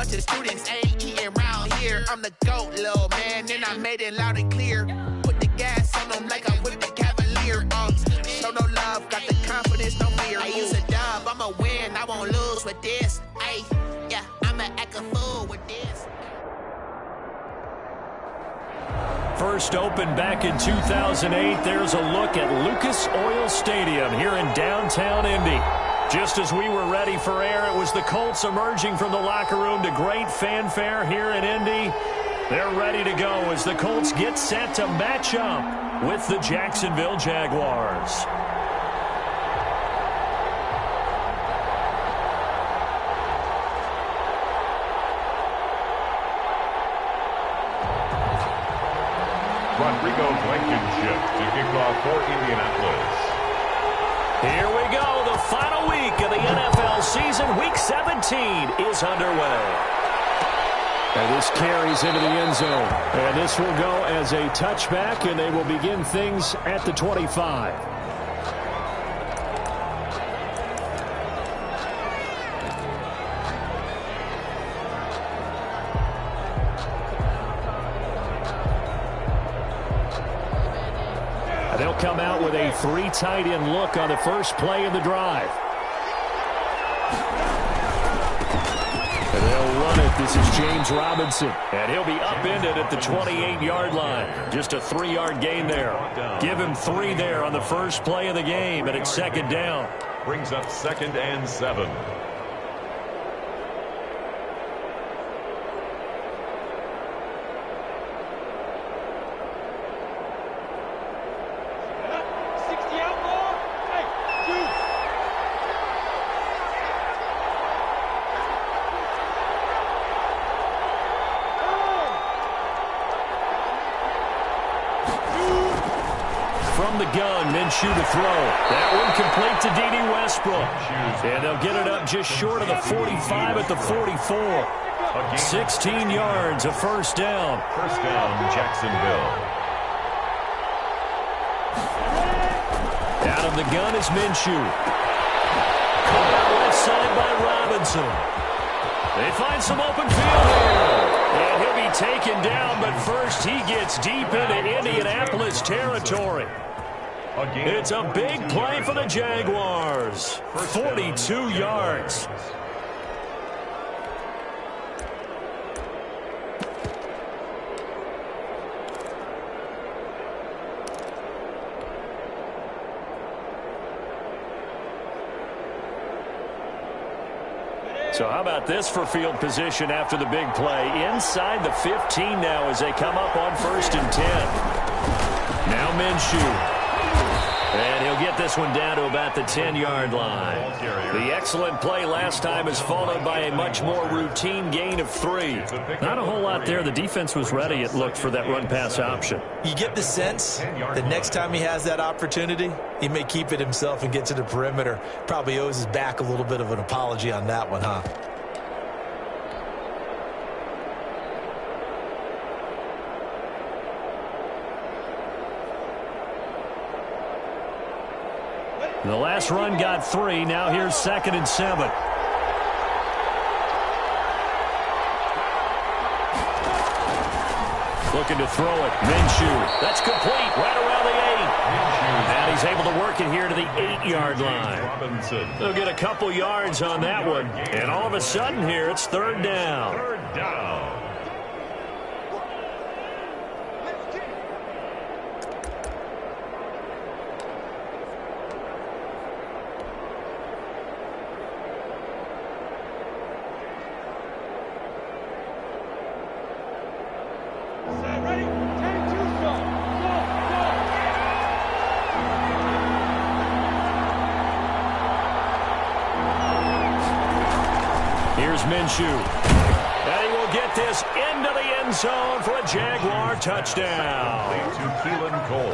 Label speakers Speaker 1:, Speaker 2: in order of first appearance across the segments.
Speaker 1: bunch of students ain't eating round here. I'm the GOAT, little man, and I made it loud and clear. Put the gas on them like I whipped the Cavalier. Show no love, got the confidence, no fear. I use a dub, I'ma win, I won't lose with this. Ay, yeah, I'ma act a fool with this.
Speaker 2: First opened back in 2008, there's a look at Lucas Oil Stadium here in downtown Indy. Just as we were ready for air, it was the Colts emerging from the locker room to great fanfare here in Indy. They're ready to go as the Colts get set to match up with the Jacksonville Jaguars.
Speaker 3: Rodrigo Blankenship to kick off for Indianapolis.
Speaker 2: Here we go. The final week of the NFL season. Week 17 is underway.
Speaker 4: And this carries into the end zone. And this will go as a touchback, and they will begin things at the 25. They'll come out with a 3 tight end look on the first play of the drive. And they'll run it. This is James Robinson.
Speaker 2: And he'll be upended at the 28-yard line. Just a 3-yard gain there. Give him 3 there on the first play of the game, and it's second down.
Speaker 3: Brings up 2nd and 7.
Speaker 2: From the gun, Minshew to throw. That one complete to D.D. Westbrook. And they'll get it up just short of the 45 at the 44. 16 yards, a first down.
Speaker 3: First down, Jacksonville.
Speaker 2: Out of the gun is Minshew. Caught out left side by Robinson. They find some open field here. And he'll be taken down, but first he gets deep into Indianapolis territory. It's a big play for the Jaguars. 42 yards. So how about this for field position after the big play? Inside the 15 now as they come up on 1st and 10. Now Minshew. And he'll get this one down to about the 10-yard line. The excellent play last time is followed by a much more routine gain of 3. Not a whole lot there. The defense was ready, it looked, for that run-pass option.
Speaker 5: You get the sense that next time he has that opportunity, he may keep it himself and get to the perimeter. Probably owes his back a little bit of an apology on that one, huh?
Speaker 2: The last run got 3. Now here's 2nd and 7. Looking to throw it. Minshew. That's complete. Right around the 8. And he's able to work it here to the 8-yard line. They'll get a couple yards on that one. And all of a sudden here, it's 3rd down.
Speaker 3: 3rd down.
Speaker 2: Here's Minshew. And he will get this into the end zone for a Jaguar touchdown.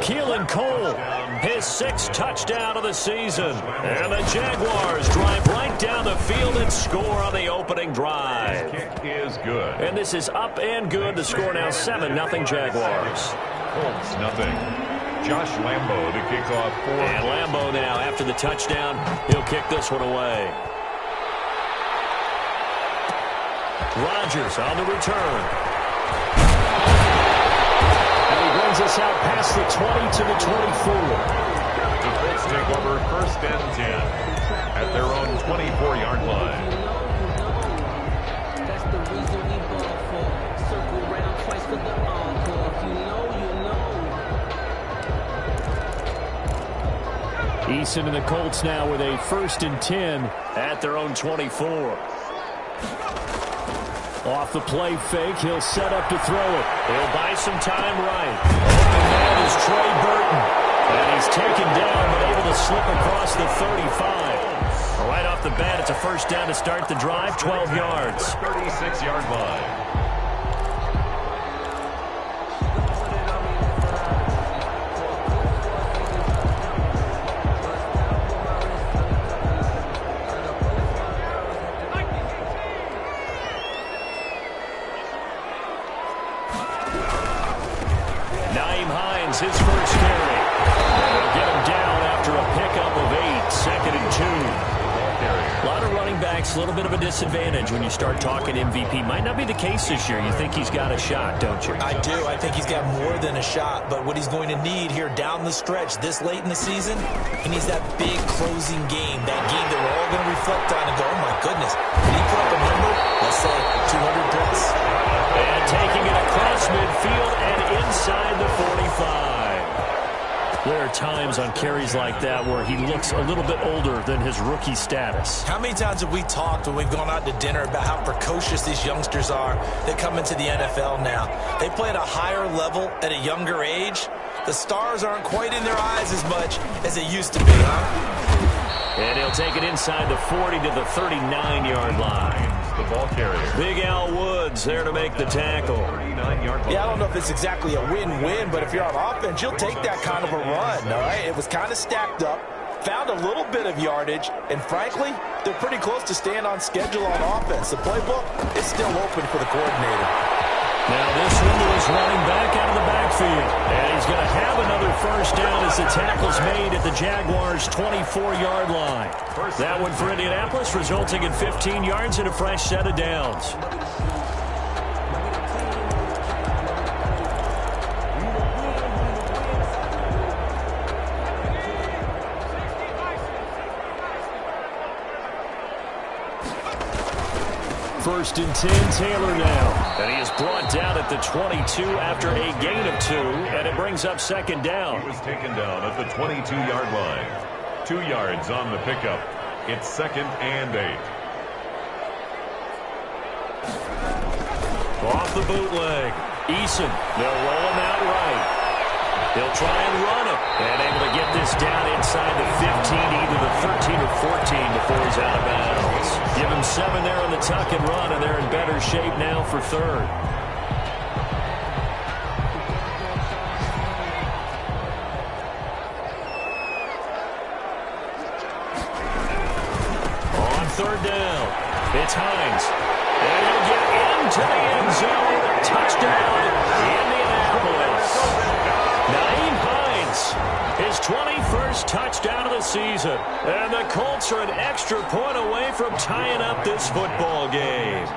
Speaker 2: Keelan Cole, his 6th touchdown of the season. And the Jaguars drive right down the field and score on the opening drive.
Speaker 3: Kick is good.
Speaker 2: And this is up and good. The score now 7-0 Jaguars.
Speaker 3: Colts nothing. Josh Lambo to kick off for.
Speaker 2: And Lambo now, after the touchdown, he'll kick this one away. Rodgers on the return.
Speaker 4: And he brings us out past the 20 to the 24.
Speaker 3: The Colts take over 1st and 10 at their own 24-yard line.
Speaker 6: That's the reason we ball for. Circle round twice for the encore. If you know, you know.
Speaker 4: Eason and the Colts now with a 1st and 10
Speaker 2: At their own 24.
Speaker 4: off the play fake. He'll set up to throw it.
Speaker 2: He'll buy some time right. Open man is Trey Burton. And he's taken down but able to slip across the 35. Right off the bat, it's a 1st down to start the drive, 12 yards.
Speaker 3: 36-yard line.
Speaker 2: His first carry. They'll get him down after a pickup of 8, 2nd and 2. A lot of running backs, a little bit of a disadvantage when you start talking MVP. Might not be the case this year. You think he's got a shot, don't you?
Speaker 5: I do. I think he's got more than a shot. But what he's going to need here down the stretch this late in the season, he needs that big closing game, that game that we're all going to reflect on and go, oh, my goodness. Did he put up a number? Let's say 200 plus.
Speaker 2: And taking it across midfield and inside the 45. There are times on carries like that where he looks a little bit older than his rookie status.
Speaker 5: How many times have we talked when we've gone out to dinner about how precocious these youngsters are that come into the NFL now? They play at a higher level at a younger age. The stars aren't quite in their eyes as much as they used to be, huh?
Speaker 2: And he'll take it inside the 40 to the 39-yard line.
Speaker 3: The ball carrier.
Speaker 2: Big Al Woods there to make the tackle.
Speaker 3: 39-yard line.
Speaker 5: Yeah, I don't know if it's exactly a win-win, but if you're on offense, you'll take that kind of a run, all right? It was kind of stacked up, found a little bit of yardage, and frankly, they're pretty close to staying on schedule on offense. The playbook is still open for the coordinator.
Speaker 2: Now this one was running back out of the backfield. And he's going to have another 1st down as the tackle's made at the Jaguars' 24-yard line. That one for Indianapolis, resulting in 15 yards and a fresh set of downs.
Speaker 4: First and 10, Taylor now.
Speaker 2: And he is brought down at the 22 after a gain of 2, and it brings up 2nd down.
Speaker 3: He was taken down at the 22-yard line. 2 yards on the pickup. It's 2nd and 8.
Speaker 2: Off the bootleg. Eason, they'll roll him out right. He'll try and run him. And able to get this down inside the 15, either the 13 or 14 before he's out of bounds. Give him 7 there on the tuck and run, and they're in better shape now for 3rd. On 3rd down, it's Hines. And he'll get into the end zone. Touchdown, Indianapolis. Nyheim Hines, his 21st touchdown of the season. And the Colts are an extra point away from tying up this football game.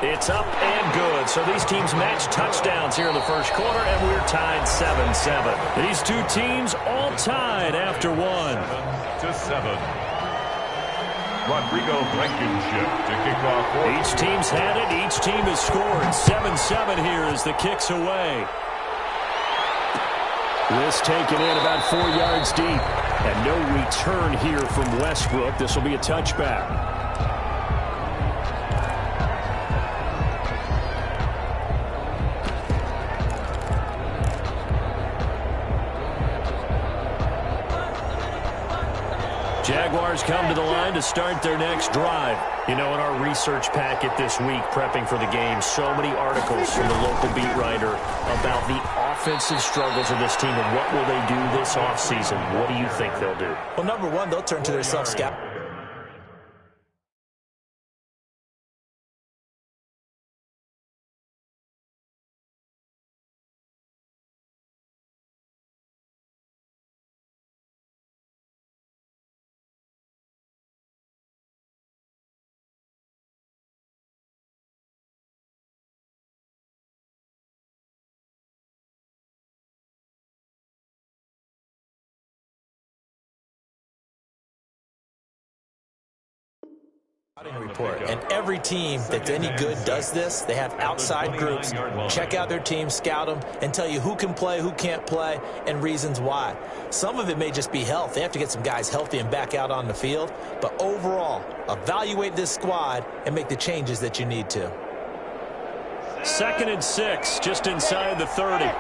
Speaker 2: It's up and good. So these teams match touchdowns here in the 1st quarter, and we're tied 7-7. These two teams all tied after 1.
Speaker 3: 7-7. Rodrigo Blankenship to kick off.
Speaker 2: Each team's had it. Each team has scored. 7-7 here as the kick's away.
Speaker 4: This taken in about 4 yards deep. And no return here from Westbrook. This will be a touchback.
Speaker 2: Jaguars come to the line to start their next drive. You know, in our research packet this week, prepping for the game, so many articles from the local beat writer about the offensive struggles of this team and what will they do this offseason. What do you think they'll do?
Speaker 5: Well, number one, they'll turn to their self-scout. report. And every team that's any good does this. They have outside groups. Check out their team, scout them, and tell you who can play, who can't play, and reasons why. Some of it may just be health. They have to get some guys healthy and back out on the field. But overall, evaluate this squad and make the changes that you need to.
Speaker 2: 2nd and 6, just inside the 30.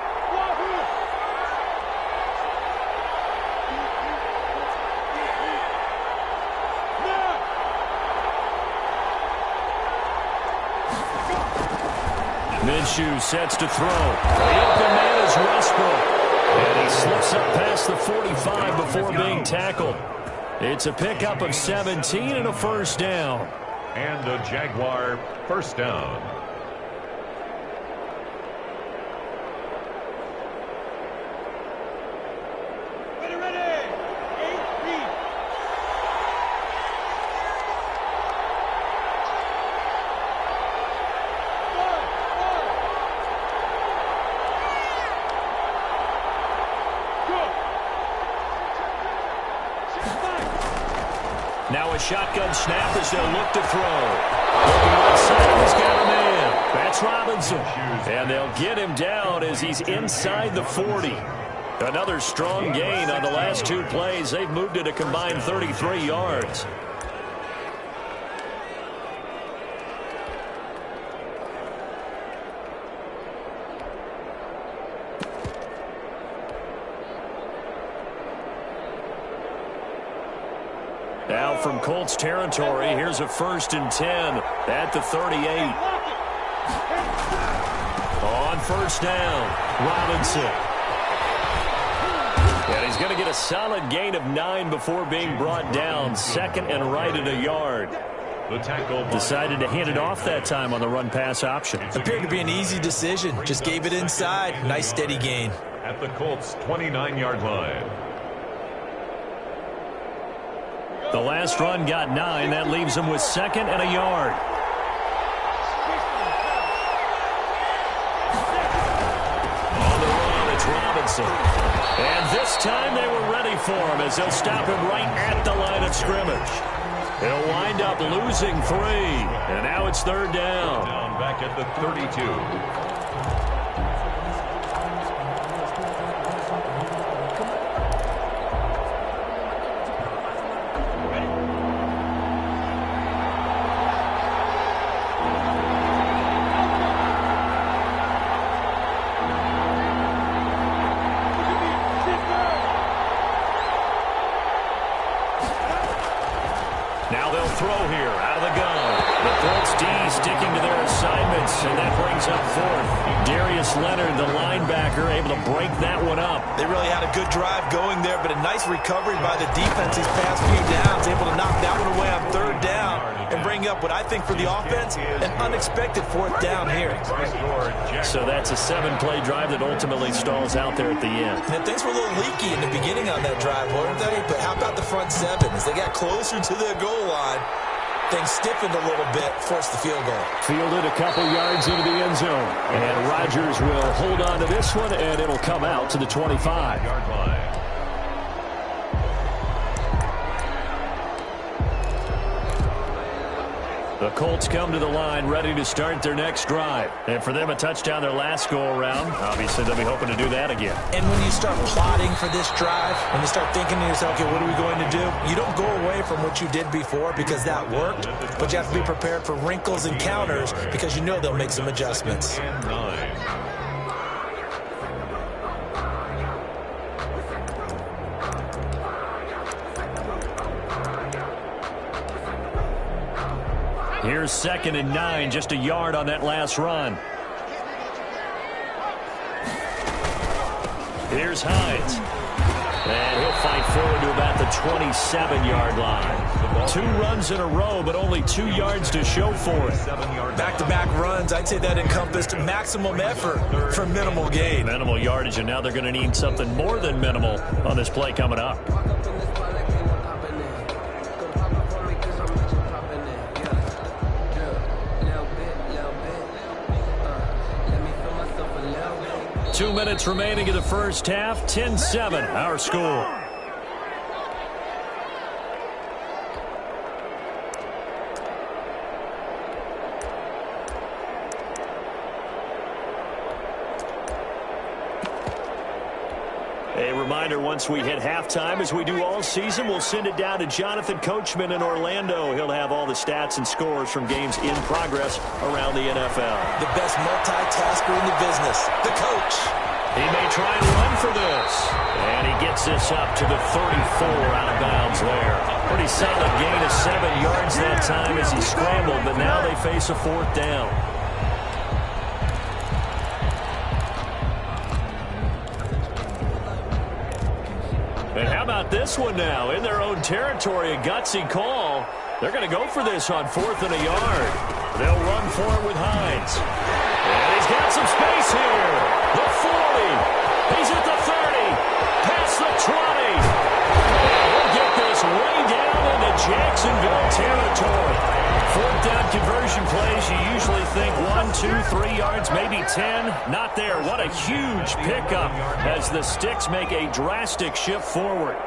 Speaker 2: Minshew sets to throw. The open man is Westbrook. And he slips up past the 45 before being tackled. It's a pickup of 17 and a first down.
Speaker 3: And a Jaguar first down.
Speaker 2: Now a shotgun snap as they'll look to throw. Looking outside, he's got a man. That's Robinson. And they'll get him down as he's inside the 40. Another strong gain on the last 2 plays. They've moved it a combined 33 yards. Now from Colts territory, here's a 1st and 10 at the 38. On first down, Robinson. And he's going to get a solid gain of 9 before being brought down. 2nd and right at a yard.
Speaker 3: The tackle
Speaker 2: decided to hand it off that time on the run-pass option.
Speaker 5: Appeared to be an easy decision. Just gave it inside. Nice steady gain.
Speaker 3: At the Colts' 29-yard line.
Speaker 2: The last run got 9. That leaves him with 2nd and a yard. On the run, it's Robinson. And this time they were ready for him as they'll stop him right at the line of scrimmage. He'll wind up losing 3. And now it's 3rd down.
Speaker 3: Down back at the 32.
Speaker 2: Now they'll throw here out of the gun. The Colts D sticking to their assignments, and that brings up 4th. Darius Leonard, the linebacker, able to break that one up.
Speaker 5: They really had a good drive going there, but a nice recovery by the defense these past few downs, able to knock that one away on 3rd down and bring up what I think for the offense, an unexpected 4th down here.
Speaker 2: So that's a 7-play drive that ultimately stalls out there at the end.
Speaker 5: And things were a little leaky in the beginning on that drive, weren't they? But how about the front 7? As they got closer to their goal line, things stiffened a little bit, forced the field goal.
Speaker 2: Fielded a couple yards into the end zone. And Rodgers will hold on to this one, and it'll come out to the 25-yard line. The Colts come to the line ready to start their next drive. And for them, a touchdown their last go-around. Obviously, they'll be hoping to do that again.
Speaker 5: And when you start plotting for this drive, when you start thinking to yourself, okay, what are we going to do? You don't go away from what you did before because that worked, but you have to be prepared for wrinkles and counters because you know they'll make some adjustments.
Speaker 2: Here's 2nd and 9, just a yard on that last run. Here's Hines. And he'll fight forward to about the 27-yard line. 2 runs in a row, but only 2 yards to show for it.
Speaker 5: Back-to-back runs, I'd say that encompassed maximum effort for minimal gain.
Speaker 2: Minimal yardage, and now they're going to need something more than minimal on this play coming up. 2 minutes remaining in the first half. 10-7, our score. A reminder, once we hit halftime, as we do all season, we'll send it down to Jonathan Coachman in Orlando. He'll have all the stats and scores from games in progress around the NFL.
Speaker 5: The best multitasker in the business, the coach.
Speaker 2: He may try and run for this. And he gets this up to the 34 out of bounds there. Pretty solid gain of 7 yards that time as he scrambled, but now they face a 4th down. And how about this one now? In their own territory, a gutsy call. They're going to go for this on 4th and a yard. They'll run for it with Hines. And he's got some space here. The 40. He's at the 30. Past the 20. And we'll get this way down into Jacksonville territory. 4th down conversion plays, you usually think 1, 2, 3 yards, maybe 10. Not there. What a huge pickup as the Sticks make a drastic shift forward.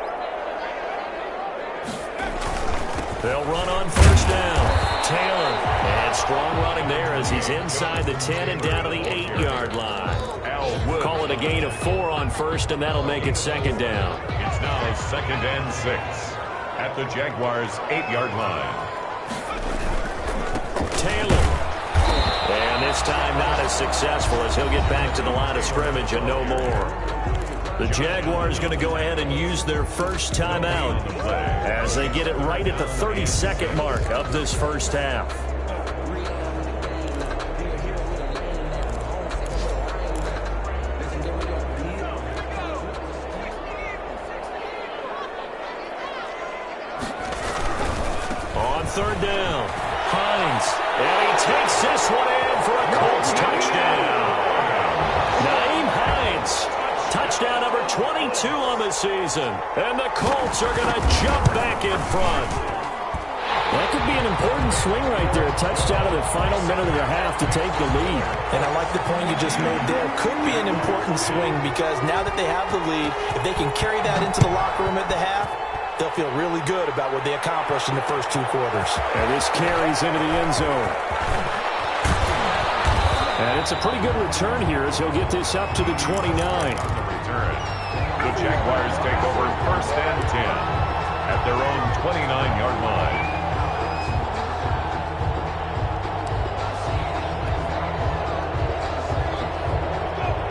Speaker 2: They'll run on 1st down. Taylor. And strong running there as he's inside the 10 and down to the 8-yard line. Call it a gain of 4 on 1st, and that'll make it 2nd down.
Speaker 3: It's now 2nd and 6 at the Jaguars' 8-yard line.
Speaker 2: Taylor. And this time not as successful as he'll get back to the line of scrimmage and no more. The Jaguars going to go ahead and use their first timeout as they get it right at the 32nd mark of this first half. On 3rd down, Hines. And he takes this one in for a Colts touchdown. Naeem Hines. Touchdown number 22 on the season. And the Colts are going to jump back in front.
Speaker 4: That could be an important swing right there. A touchdown in the final minute of the half to take the lead.
Speaker 5: And I like the point you just made there. Could be an important swing because now that they have the lead, if they can carry that into the locker room at the half, they'll feel really good about what they accomplished in the first 2 quarters.
Speaker 4: And this carries into the end zone. And it's a pretty good return here as he'll get this up to the 29.
Speaker 3: The Jaguars take over 1st and 10 at their own 29-yard line.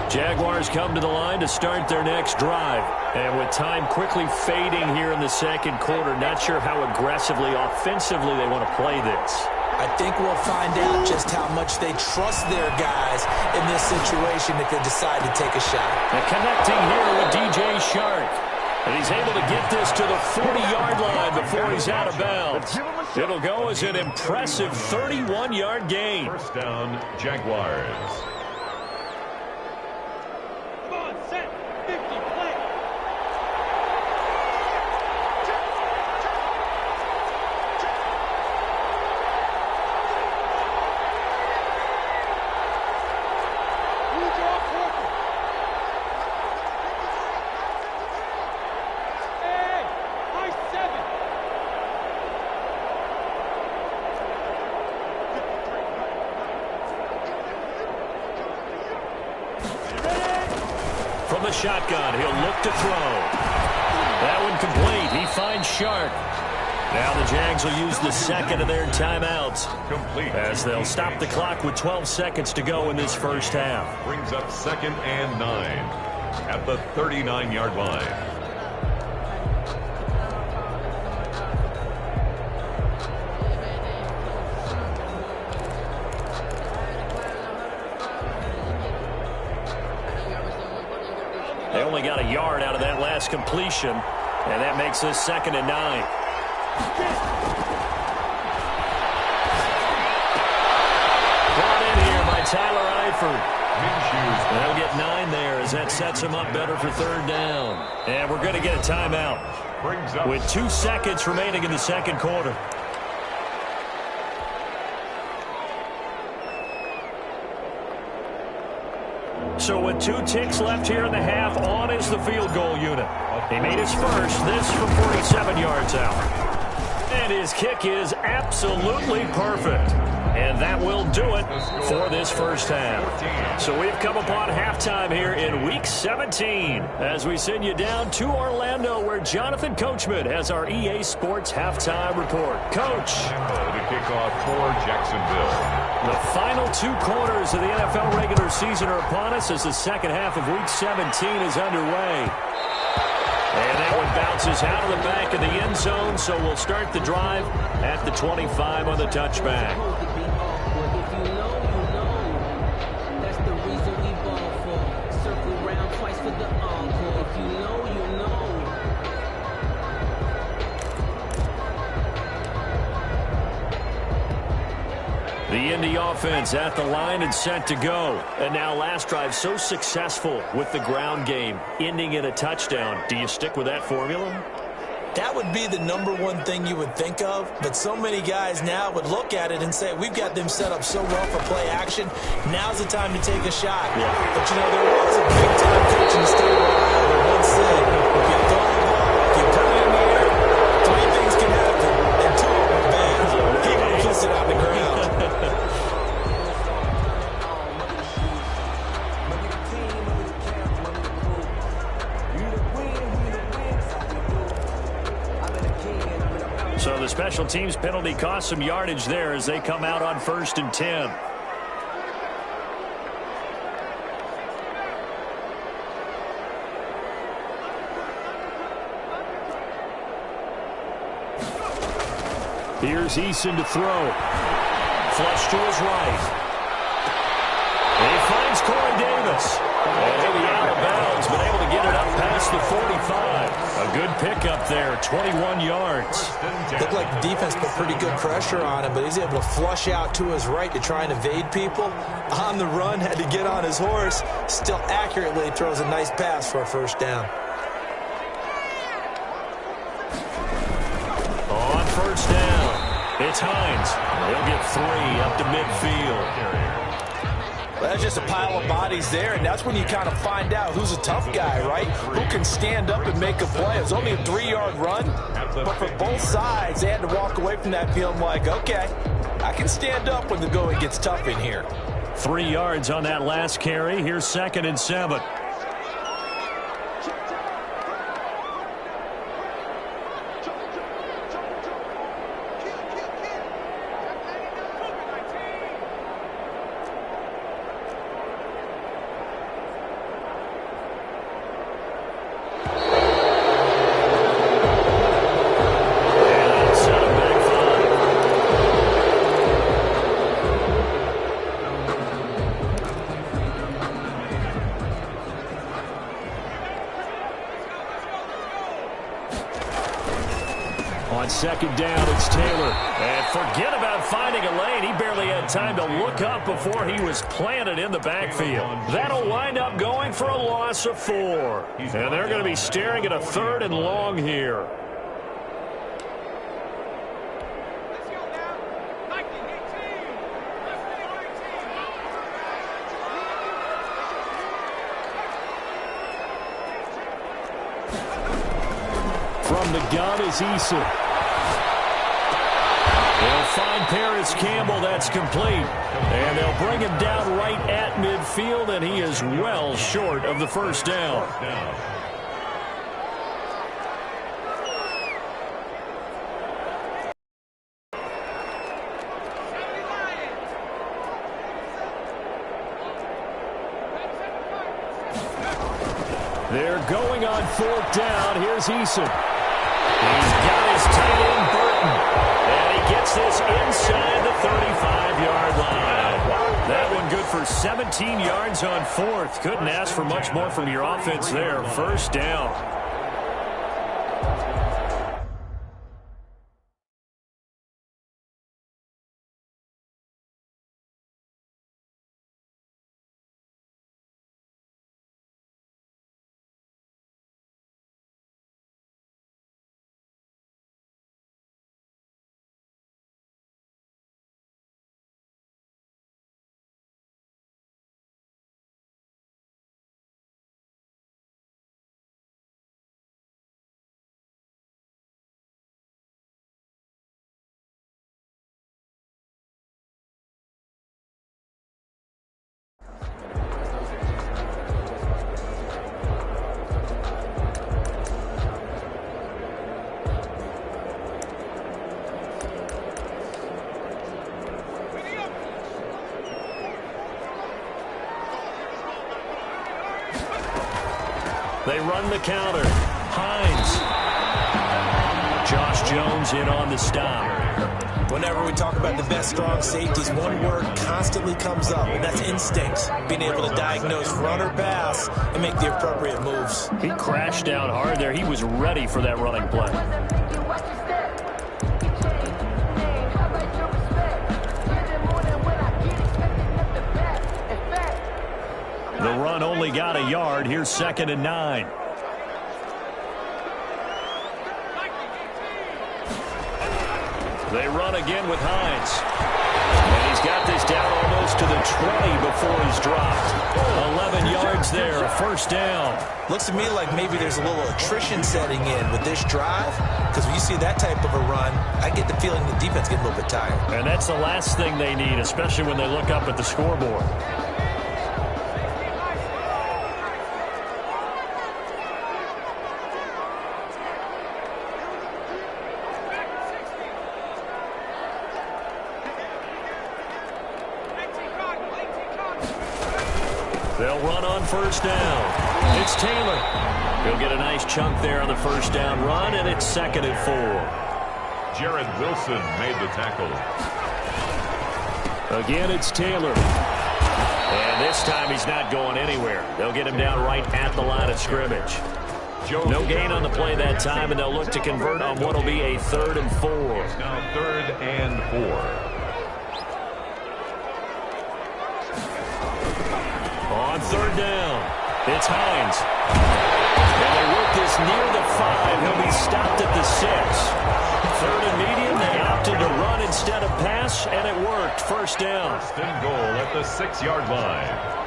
Speaker 2: Jaguars come to the line to start their next drive. And with time quickly fading here in the 2nd quarter, not sure how aggressively, offensively they want to play this.
Speaker 5: I think we'll find out just how much they trust their guys in this situation if they decide to take a shot.
Speaker 2: And connecting here with DJ Shark. And he's able to get this to the 40-yard line before he's out of bounds. It'll go as an impressive 31-yard gain.
Speaker 3: 1st down, Jaguars.
Speaker 2: From the shotgun, he'll look to throw. That one complete. He finds Shark. Now the Jags will use the 2nd of their timeouts as they'll stop the clock with 12 seconds to go in this first half.
Speaker 3: Brings up 2nd and 9 at the 39-yard line.
Speaker 2: They only got a yard out of that last completion, and that makes this 2nd and 9. Brought in here by Tyler Eifert. They'll get 9 there as that sets him up better for 3rd down. And we're going to get a timeout with 2 seconds remaining in the 2nd quarter. So with 2 ticks left here in the half, on is the field goal unit. He made his first, this from 47 yards out. And his kick is absolutely perfect. And that will do it for this first half. So we've come upon halftime here in Week 17 as we send you down to Orlando where Jonathan Coachman has our EA Sports Halftime Report. Coach.
Speaker 3: To kick off for Jacksonville.
Speaker 2: The final 2 quarters of the NFL regular season are upon us as the second half of Week 17 is underway. And that one bounces out of the back of the end zone, so we'll start the drive at the 25 on the touchback. The Indy offense at the line and set to go. And now last drive so successful with the ground game, ending in a touchdown. Do you stick with that formula?
Speaker 5: That would be the #1 thing you would think of, but so many guys now would look at it and say, we've got them set up so well for play action, now's the time to take a shot.
Speaker 2: Yeah.
Speaker 5: But, you know, there was a big-time coach in the state of Ohio who once said, if you throw the ball, if you put it in the air, 3 things can happen, and 2 of them are bad. He would have kissed it on the ground.
Speaker 2: So the special teams penalty cost some yardage there as they come out on 1st and 10. Here's Eason to throw. Flush to his right. And he finds Corey Davis. And maybe out of bounds, but able to get it up past the 45. A good pickup there, 21 yards.
Speaker 5: Looked like the defense put pretty good pressure on him, but he's able to flush out to his right to try and evade people. On the run, had to get on his horse. Still accurately throws a nice pass for a first down.
Speaker 2: On first down, it's Hines. He'll get 3 up to midfield.
Speaker 5: Well, that's just a pile of bodies there, and that's when you kind of find out who's a tough guy, right? Who can stand up and make a play. It was only a 3-yard run, but for both sides, they had to walk away from that feeling like, okay, I can stand up when the going gets tough in here.
Speaker 2: 3 yards on that last carry. Here's 2nd and 7. On 2nd down, it's Taylor. And forget about finding a lane. He barely had time to look up before he was planted in the backfield. That'll wind up going for a loss of 4. And they're going to be staring at a 3rd and long here. From the gun is Eason. They'll find Paris Campbell. That's complete. And they'll bring him down right at midfield, and he is well short of the first down. They're going on 4th down. Here's Eason. He's got his tight end, Burton. And he gets this inside the 35-yard line. That one good for 17 yards on 4th. Couldn't ask for much more from your offense there. First down. They run the counter. Hines. Josh Jones in on the stop.
Speaker 5: Whenever we talk about the best strong safeties, one word constantly comes up, and that's instincts. Being able to diagnose run or pass and make the appropriate moves.
Speaker 2: He crashed down hard there. He was ready for that running play. The run only got a yard. Here's 2nd and 9. They run again with Hines. And he's got this down almost to the 20 before he's dropped. 11 yards there, a first down.
Speaker 5: Looks to me like maybe there's a little attrition setting in with this drive, because when you see that type of a run, I get the feeling the defense gets a little bit tired.
Speaker 2: And that's the last thing they need, especially when they look up at the scoreboard. They'll run on first down. It's Taylor. He'll get a nice chunk there on the first down run, and it's 2nd and 4.
Speaker 3: Jared Wilson made the tackle.
Speaker 2: Again, it's Taylor. And this time he's not going anywhere. They'll get him down right at the line of scrimmage. No gain on the play that time, and they'll look to convert on what will be a 3rd and 4.
Speaker 3: It's now 3rd and 4.
Speaker 2: On 3rd down, it's Hines. And they work this near the 5. He'll be stopped at the 6. 3rd and medium, they opted to run instead of pass, and it worked. First down.
Speaker 3: 1st and goal at the 6-yard line.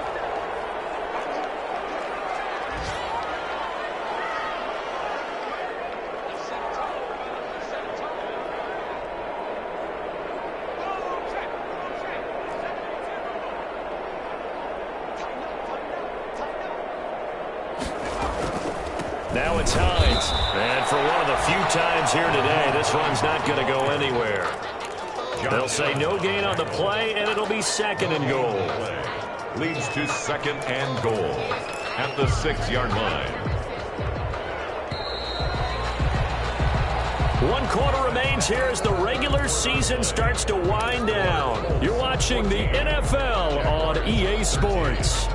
Speaker 2: Now it's Hines. And for one of the few times here today, this one's not going to go anywhere. They'll say no gain on the play, and it'll be 2nd and goal.
Speaker 3: Leads to 2nd and goal at the 6-yard line.
Speaker 2: 1 quarter remains here as the regular season starts to wind down. You're watching the NFL on EA Sports.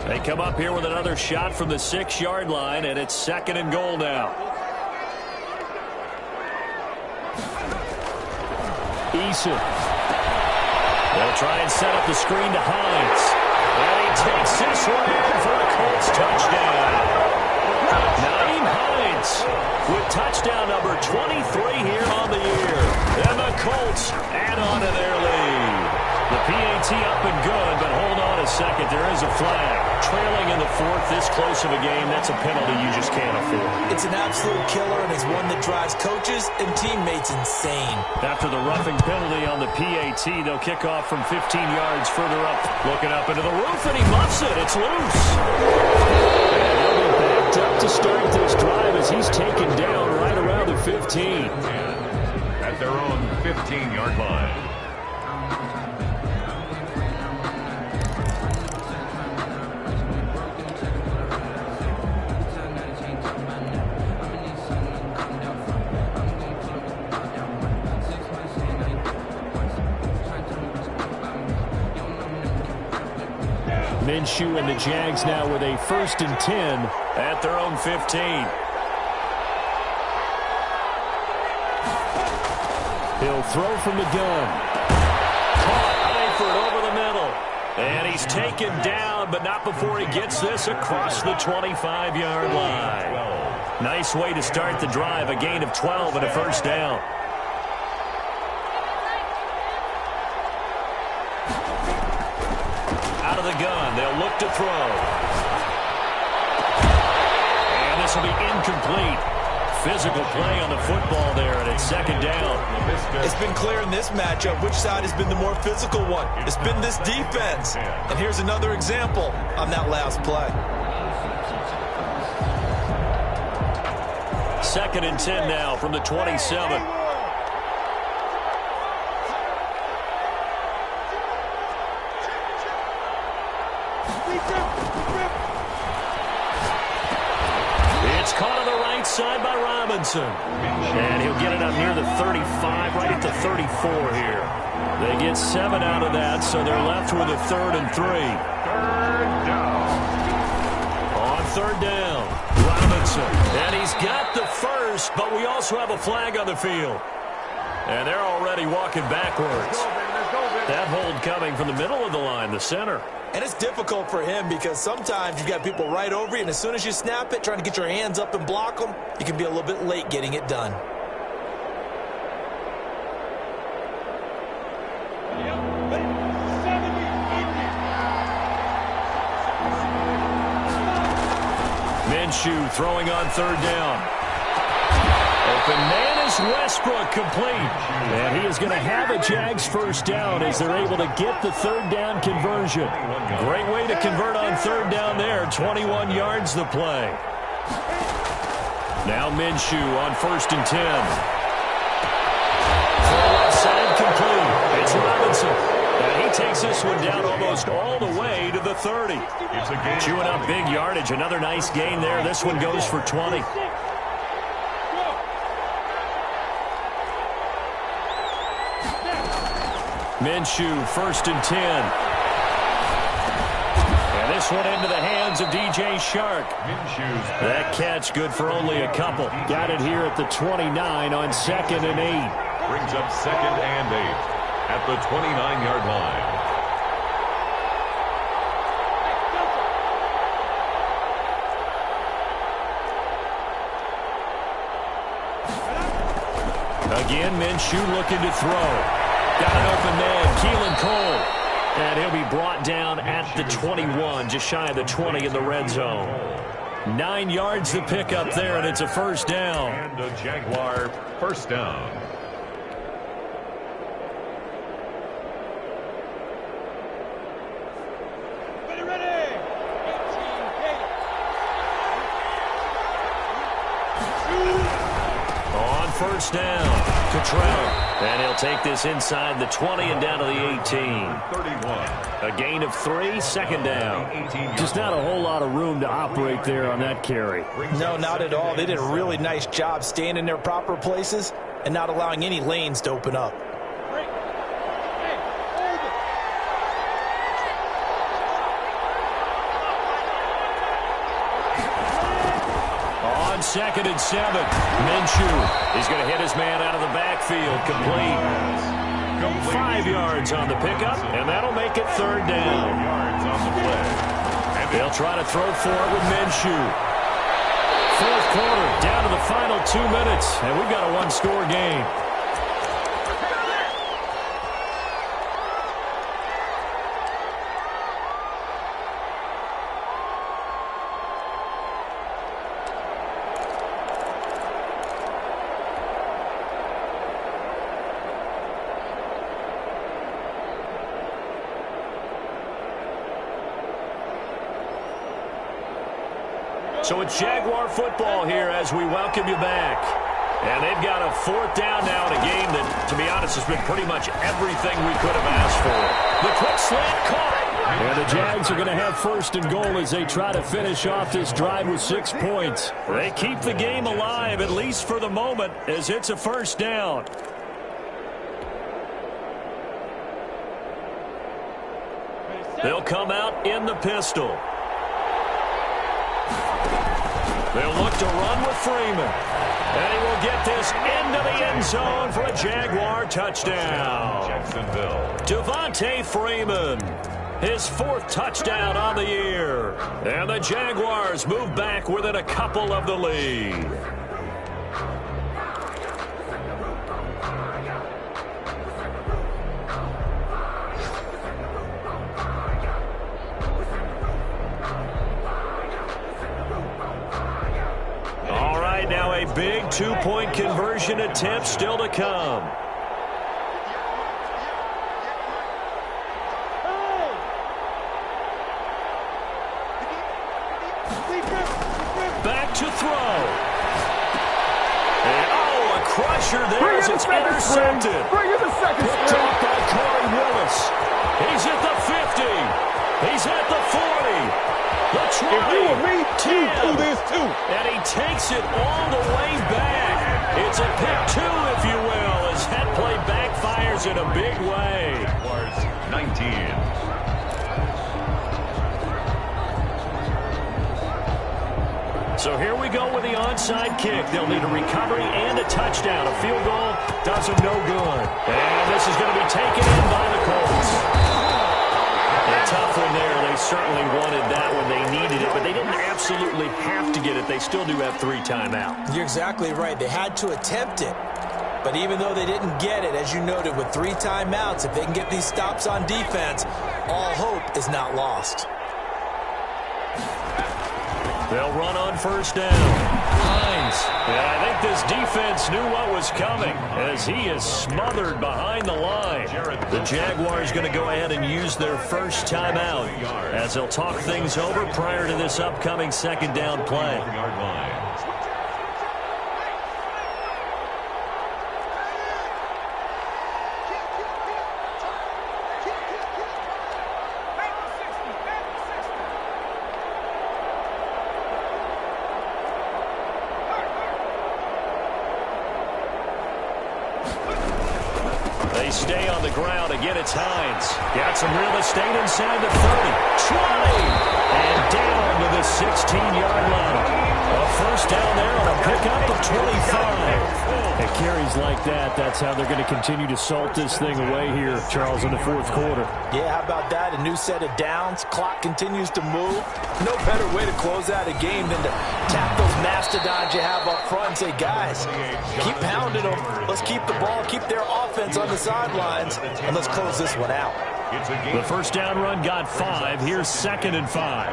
Speaker 2: They come up here with another shot from the 6-yard line, and it's 2nd and goal now. Eason. They'll try and set up the screen to Hines. And he takes this one in for a Colts touchdown. Naeem Hines with touchdown number 23 here on the year. And the Colts add on to their lead. The PAT up and good, but hold on a second. There is a flag. Trailing in the 4th, this close of a game, that's a penalty you just can't afford.
Speaker 5: It's an absolute killer, and it's one that drives coaches and teammates insane.
Speaker 2: After the roughing penalty on the PAT, they'll kick off from 15 yards further up. Looking up into the roof, and he muffs it. It's loose. And they'll be backed up to start this drive as he's taken down right around the 15.
Speaker 3: At their own 15-yard line.
Speaker 2: Minshew and the Jags now with a 1st and 10 at their own 15. He'll throw from the gun. Caught Eifert over the middle. And he's taken down, but not before he gets this across the 25-yard line. Nice way to start the drive, a gain of 12 and a first down. Out of the gun, they'll look to throw. And this will be incomplete. Physical play on the football there, and it's 2nd down.
Speaker 5: It's been clear in this matchup which side has been the more physical one. It's been this defense. And here's another example on that last play.
Speaker 2: 2nd and 10 now from the 27.
Speaker 4: Robinson. And he'll get it up near the 35, right at the 34 here. They get 7 out of that, so they're left with a 3rd and 3.
Speaker 3: Third down.
Speaker 4: On 3rd down, Robinson. And he's got the first, but we also have a flag on the field. And they're already walking backwards. That hold coming from the middle of the line, the center.
Speaker 5: And it's difficult for him because sometimes you've got people right over you, and as soon as you snap it, trying to get your hands up and block them, you can be a little bit late getting it done.
Speaker 4: Minshew throwing on 3rd down. Open man is Westbrook, complete. And he is going to have a Jags first down as they're able to get the 3rd down conversion. Great way to convert on 3rd down there. 21 yards the play. Now Minshew on 1st and 10. Left side complete. It's Robinson. And he takes this one down almost all the way to the 30. Chewing up big yardage. Another nice gain there. This one goes for 20. Minshew, 1st and 10. And this one into the hands of DJ Shark. That catch good for only a couple. Got it here at the 29 on 2nd and 8.
Speaker 3: Brings up 2nd and 8 at the 29-yard line.
Speaker 4: Again, Minshew looking to throw. Got an open man, Keelan Cole. And he'll be brought down at the 21, just shy of the 20 in the red zone. 9 yards to pick up there, and it's a first down.
Speaker 3: And a Jaguar first down.
Speaker 4: On first down, Cottrell. And he'll take this inside the 20 and down to the 18.
Speaker 3: 31.
Speaker 4: A gain of 3, 2nd down. Just not a whole lot of room to operate there on that carry.
Speaker 5: No, not at all. They did a really nice job staying in their proper places and not allowing any lanes to open up.
Speaker 4: On 2nd and 7, Minshew. He's going to hit his man out of the backfield. Complete. 5 yards on the pickup, and that'll make it 3rd down.
Speaker 3: Yards on the play.
Speaker 4: They'll try to throw for it with Minshew. 4th quarter, down to the final 2 minutes, and we've got a one-score game. So it's Jaguar football here as we welcome you back. And they've got a 4th down now in a game that, to be honest, has been pretty much everything we could have asked for. The quick slant caught. And the Jags are going to have 1st and goal as they try to finish off this drive with 6 points. They keep the game alive, at least for the moment, as it's a 1st down. They'll come out in the pistol. They'll look to run with Freeman. And he will get this into the end zone for a Jaguar touchdown.
Speaker 3: Jacksonville.
Speaker 4: Devontae Freeman, his 4th touchdown on the year. And the Jaguars move back within a couple of the lead. Now a big 2-point conversion attempt still to come. Back to throw. And a crusher there as it's intercepted. Picked off by Corey Willis. He's at the 50. He's at the 40. The 20, 10, and he takes it all the way back. It's a pick two, if you will, as that play backfires in a big way.
Speaker 3: Jaguars 19.
Speaker 4: So here we go with the onside kick. They'll need a recovery and a touchdown. A field goal does them no good. And this is going to be taken in by the Colts. A tough one there. They certainly wanted that when they needed it, but they didn't absolutely have to get it. They still do have 3 timeouts.
Speaker 5: You're exactly right. They had to attempt it. But even though they didn't get it, as you noted, with 3 timeouts, if they can get these stops on defense, all hope is not lost.
Speaker 4: They'll run on first down. Hines. Yeah, I think this defense knew what was coming as he is smothered behind the line. The Jaguars going to go ahead and use their first timeout as they'll talk things over prior to this upcoming second down play. They stay on the ground. Again, it's Hines. Got some real estate inside the 30. 20. And down to the 16-yard line. A first down there on a pickup of 25.
Speaker 2: At carries like that, that's how they're going to continue to salt this thing away here, Charles, in the fourth quarter.
Speaker 5: Yeah, how about that? A new set of downs. Clock continues to move. No better way to close out a game than to tap those mastodons you have up front and say, guys, keep pounding them. Let's keep the ball, keep their offense on the sidelines, and let's close this one out.
Speaker 4: The first down run got 5. Here's 2nd and 5.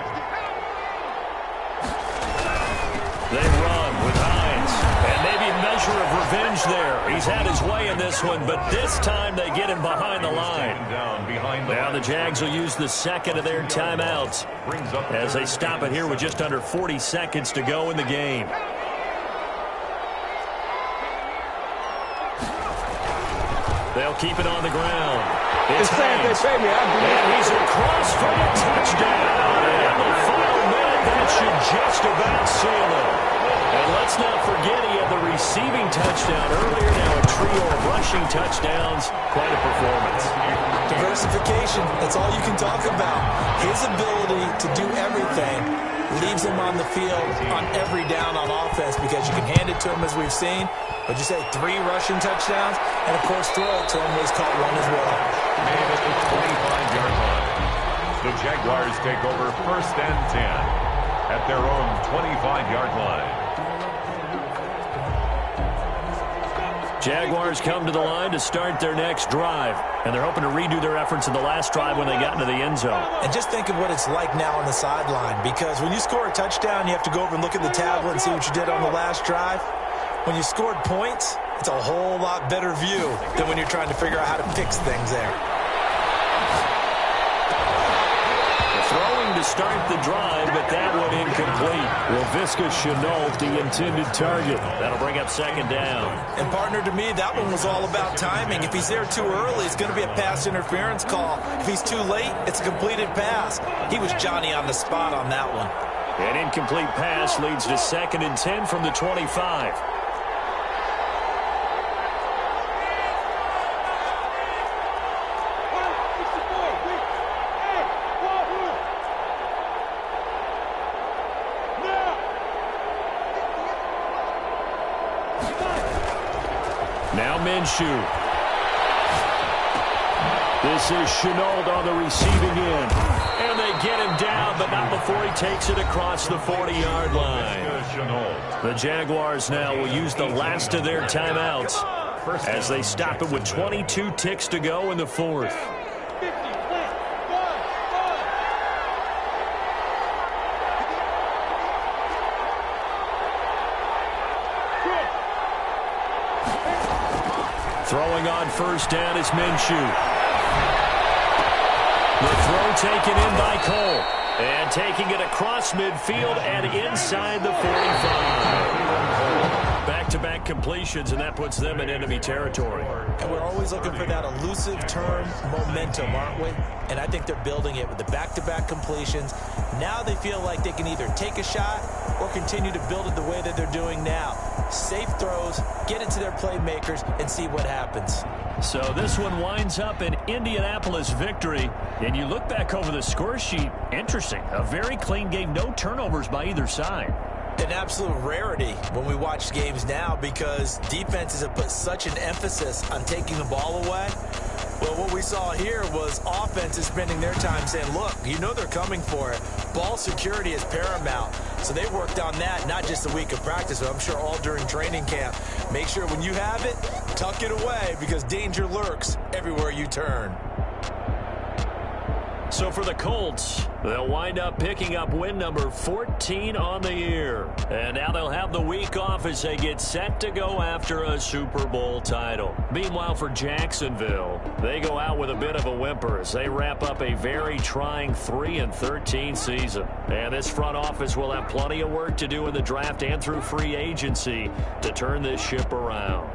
Speaker 4: They run with Hines. And maybe a measure of revenge there. He's had his way in this one, but this time they get him behind the line. Now the Jags will use the second of their timeouts as they stop it here with just under 40 seconds to go in the game. They'll keep it on the ground. It's Hines. And he's across for a touchdown. And the final minute, that should just about seal it. And let's not forget he had the receiving touchdown earlier. Now a trio of rushing touchdowns. Quite a performance.
Speaker 5: Diversification, that's all you can talk about. His ability to do everything leaves him on the field on every down on offense because you can hand it to him as we've seen. What'd you say, 3 rushing touchdowns? And, of course, throw it to him. He's caught one as well.
Speaker 3: Made at the 25-yard line. The Jaguars take over 1st and 10 at their own 25-yard line.
Speaker 4: Jaguars come to the line to start their next drive. And they're hoping to redo their efforts in the last drive when they got into the end zone.
Speaker 5: And just think of what it's like now on the sideline. Because when you score a touchdown, you have to go over and look at the tablet and see what you did on the last drive. When you scored points, it's a whole lot better view than when you're trying to figure out how to fix things there.
Speaker 4: Throwing to start the drive, but that one incomplete. Laviska Shenault, the intended target. That'll bring up 2nd down.
Speaker 5: And, partner, to me, that one was all about timing. If he's there too early, it's going to be a pass interference call. If he's too late, it's a completed pass. He was Johnny on the spot on that one.
Speaker 4: An incomplete pass leads to 2nd and 10 from the 25. Now Minshew. This is Shenault on the receiving end. And they get him down, but not before he takes it across the 40-yard line. The Jaguars now will use the last of their timeouts as they stop it with 22 ticks to go in the 4th. Throwing on first down is Minshew. The throw taken in by Cole. And taking it across midfield and inside the 45. Back-to-back completions, and that puts them in enemy territory.
Speaker 5: And we're always looking for that elusive term momentum, aren't we? And I think they're building it with the back-to-back completions. Now they feel like they can either take a shot or continue to build it the way that they're doing now. Safe throws, get it to their playmakers, and see what happens.
Speaker 2: So this one winds up an Indianapolis victory. And you look back over the score sheet, interesting. A very clean game, no turnovers by either side.
Speaker 5: An absolute rarity when we watch games now because defenses have put such an emphasis on taking the ball away. Well, what we saw here was offenses spending their time saying, look, you know they're coming for it. Ball security is paramount. So they worked on that not just a week of practice, but I'm sure all during training camp. Make sure when you have it, tuck it away because danger lurks everywhere you turn.
Speaker 2: So for the Colts, they'll wind up picking up win number 14 on the year. And now they'll have the week off as they get set to go after a Super Bowl title. Meanwhile, for Jacksonville, they go out with a bit of a whimper as they wrap up a very trying 3-13 season. And this front office will have plenty of work to do in the draft and through free agency to turn this ship around.